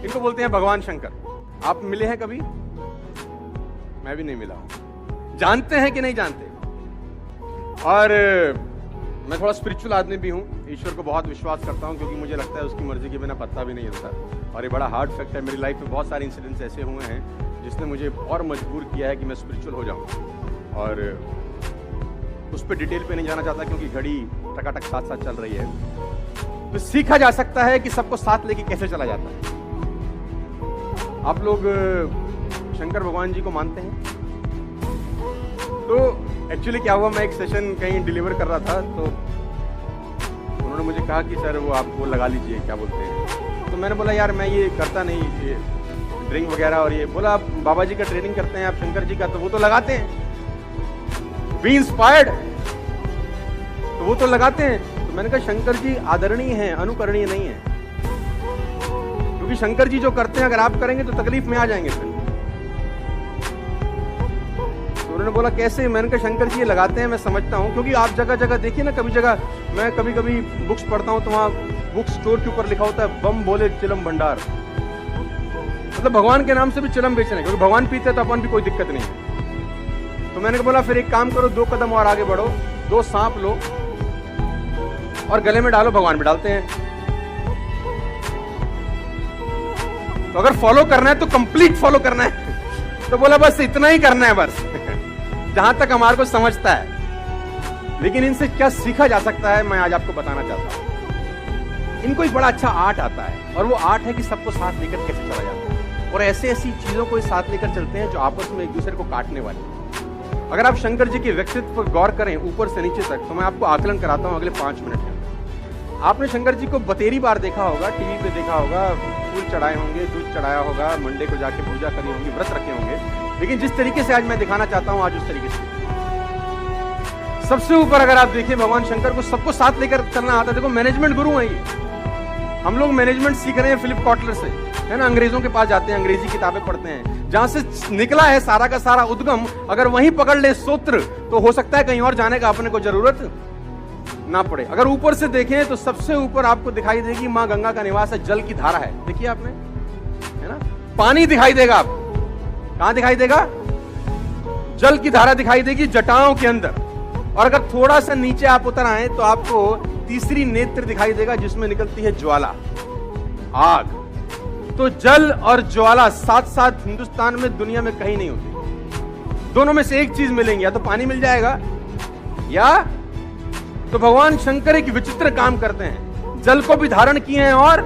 इनको बोलते हैं भगवान शंकर। आप मिले हैं कभी? मैं भी नहीं मिला हूं। जानते हैं कि नहीं जानते? और मैं थोड़ा स्पिरिचुअल आदमी भी हूं, ईश्वर को बहुत विश्वास करता हूं, क्योंकि मुझे लगता है उसकी मर्जी के बिना पत्ता भी नहीं हिलता। और ये बड़ा हार्ड फैक्ट है, मेरी लाइफ में बहुत सारे इंसिडेंट्स ऐसे हुए हैं जिसने मुझे और मजबूर किया है कि मैं स्पिरिचुअल हो जाऊं। और उस पर डिटेल पे नहीं जाना चाहता, क्योंकि घड़ी टकाटक साथ साथ चल रही है। तो सीखा जा सकता है कि सबको साथ लेके कैसे चला जाता है। आप लोग शंकर भगवान जी को मानते हैं? तो एक्चुअली क्या हुआ, मैं एक सेशन कहीं डिलीवर कर रहा था, तो उन्होंने मुझे कहा कि सर वो आप वो लगा लीजिए, क्या बोलते हैं। तो मैंने बोला यार मैं ये करता नहीं, ये ड्रिंक वगैरह। और ये बोला आप बाबा जी का ट्रेनिंग करते हैं, आप शंकर जी का, तो वो तो लगाते हैं। बी इंस्पायर्ड, तो वो तो लगाते हैं। तो मैंने कहा शंकर जी आदरणीय हैं, अनुकरणीय नहीं है। क्योंकि शंकर जी जो करते हैं अगर आप करेंगे तो तकलीफ में आ जाएंगे फिर। तो उन्होंने बोला कैसे? मैंने कहा शंकर जी ये लगाते हैं, मैं समझता हूँ। क्योंकि आप जगह जगह देखिए ना, कभी जगह मैं कभी कभी बुक्स पढ़ता हूँ तो वहाँ बुक स्टोर के ऊपर लिखा होता है बम बोले चिलम भंडार, मतलब भगवान के नाम से भी चिलम बेच रहे हैं। क्योंकि भगवान पीते तो अपन भी कोई दिक्कत नहीं है। तो मैंने बोला फिर एक काम करो, 2 कदम और आगे बढ़ो, 2 सांप लो और गले में डालो, भगवान में डालते हैं। तो अगर फॉलो करना है तो कंप्लीट फॉलो करना है। तो बोला बस इतना ही करना है, बस जहां तक हमारे को समझता है। लेकिन इनसे क्या सीखा जा सकता है, मैं आज आपको बताना चाहता हूं। इनको एक बड़ा अच्छा आर्ट आता है, और वो आर्ट है कि सबको साथ लेकर कैसे चला जाता है। और ऐसे ऐसी चीजों को साथ लेकर चलते हैं जो आपस में एक दूसरे को काटने वाली। अगर आप शंकर जी के व्यक्तित्व पर गौर करें ऊपर से नीचे तक, तो मैं आपको आकलन कराता हूं अगले 5 मिनट में। आपने शंकर जी को बतेरी बार देखा होगा, टीवी पे देखा होगा, फूल चढ़ाए होंगे, दूध चढ़ाया होगा, मंडे को जाके पूजा करी होगी, व्रत रखे होंगे। लेकिन जिस तरीके से आज मैं दिखाना चाहता हूं, आज उस तरीके से सबसे ऊपर अगर आप देखिए भगवान शंकर को सबको साथ लेकर चलना आता है। देखो मैनेजमेंट गुरु हैं ये। हम लोग मैनेजमेंट सीख रहे हैं फिलिप कॉटलर से, है ना। अंग्रेजों के पास जाते हैं, अंग्रेजी किताबें पढ़ते हैं, जहां से निकला है सारा का सारा उद्गम। अगर वहीं पकड़ ले सूत्र, तो हो सकता है कहीं और जाने का अपने को जरूरत ना पड़े। अगर ऊपर से देखें तो सबसे ऊपर आपको दिखाई देगी मां गंगा का निवास है, जल की धारा है। देखिए आपने, है ना। पानी दिखाई देगा आपको, कहां दिखाई देगा? जल की धारा दिखाई देगी जटाओं के अंदर। और अगर थोड़ा सा नीचे आप उतर आए तो आपको तीसरी नेत्र दिखाई देगा, जिसमें निकलती है ज्वाला, आग। तो जल और ज्वाला साथ साथ हिंदुस्तान में, दुनिया में कहीं नहीं होती। दोनों में से एक चीज मिलेंगी, या तो पानी मिल जाएगा, या तो भगवान शंकर एक विचित्र काम करते हैं, जल को भी धारण किए हैं और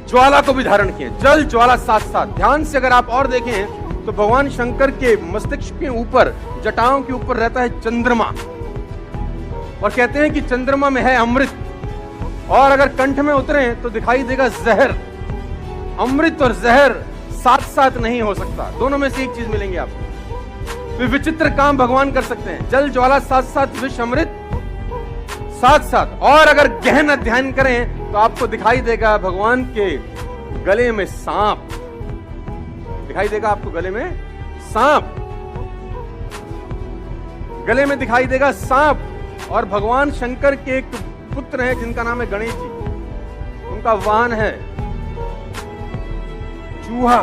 ज्वाला को भी धारण किए। जल ज्वाला साथ साथ। ध्यान से अगर आप और देखें तो भगवान शंकर के मस्तिष्क के ऊपर, जटाओं के ऊपर रहता है चंद्रमा, और कहते हैं कि चंद्रमा में है अमृत। और अगर कंठ में उतरे तो दिखाई देगा जहर। अमृत और जहर साथ साथ नहीं हो सकता, दोनों में से एक चीज मिलेंगी आपको। तो विचित्र काम भगवान कर सकते हैं, जल ज्वाला साथ साथ, विष अमृत साथ साथ। और अगर गहन अध्ययन करें तो आपको दिखाई देगा भगवान के गले में सांप दिखाई देगा। आपको गले में सांप, गले में दिखाई देगा सांप। और भगवान शंकर के एक पुत्र हैं जिनका नाम है गणेश जी, उनका वाहन है चूहा।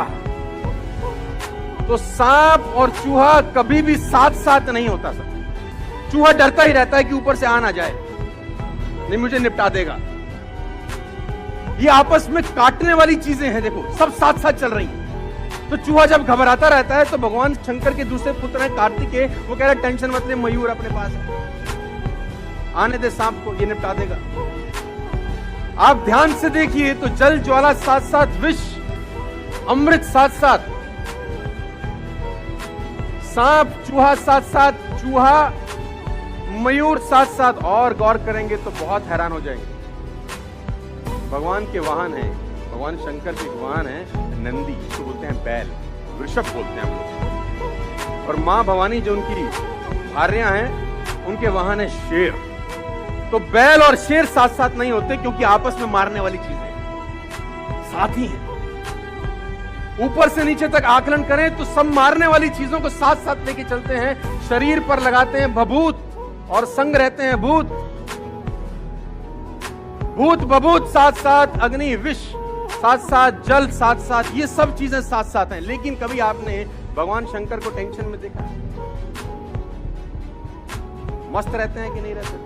तो सांप और चूहा कभी भी साथ साथ नहीं होता सर। चूहा डरता ही रहता है कि ऊपर से आ ना जाए, नहीं मुझे निपटा देगा। ये आपस में काटने वाली चीजें हैं, देखो सब साथ साथ चल रही हैं। तो चूहा जब घबराता रहता है तो भगवान शंकर के दूसरे पुत्र हैं कार्तिकेय, वो कह रहे टेंशन मत ले, मयूर अपने पास है, आने दे सांप को, ये निपटा देगा। आप ध्यान से देखिए तो जल ज्वाला साथ साथ, विष अमृत साथ साथ, सांप चूहा साथ साथ, चूहा मयूर साथ साथ। और गौर करेंगे तो बहुत हैरान हो जाएंगे। भगवान के वाहन है, भगवान शंकर के वाहन है नंदी, इसको बोलते हैं बैल, वृषभ बोलते हैं हम लोग। और मां भवानी जो उनकी भार्या हैं, उनके वाहन है शेर। तो बैल और शेर साथ साथ नहीं होते, क्योंकि आपस में मारने वाली चीजें साथ ही हैं। ऊपर से नीचे तक आकलन करें तो सब मारने वाली चीजों को साथ साथ लेके चलते हैं। शरीर पर लगाते हैं भभूत और संग रहते हैं भूत। भूत बभूत साथ साथ, अग्नि विष साथ साथ जल, साथ साथ ये सब चीजें साथ साथ हैं। लेकिन कभी आपने भगवान शंकर को टेंशन में देखा? मस्त रहते हैं कि नहीं रहते?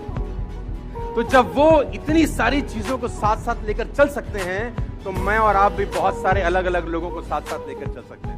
तो जब वो इतनी सारी चीजों को साथ साथ लेकर चल सकते हैं, तो मैं और आप भी बहुत सारे अलग अलग लोगों को साथ साथ लेकर चल सकते हैं।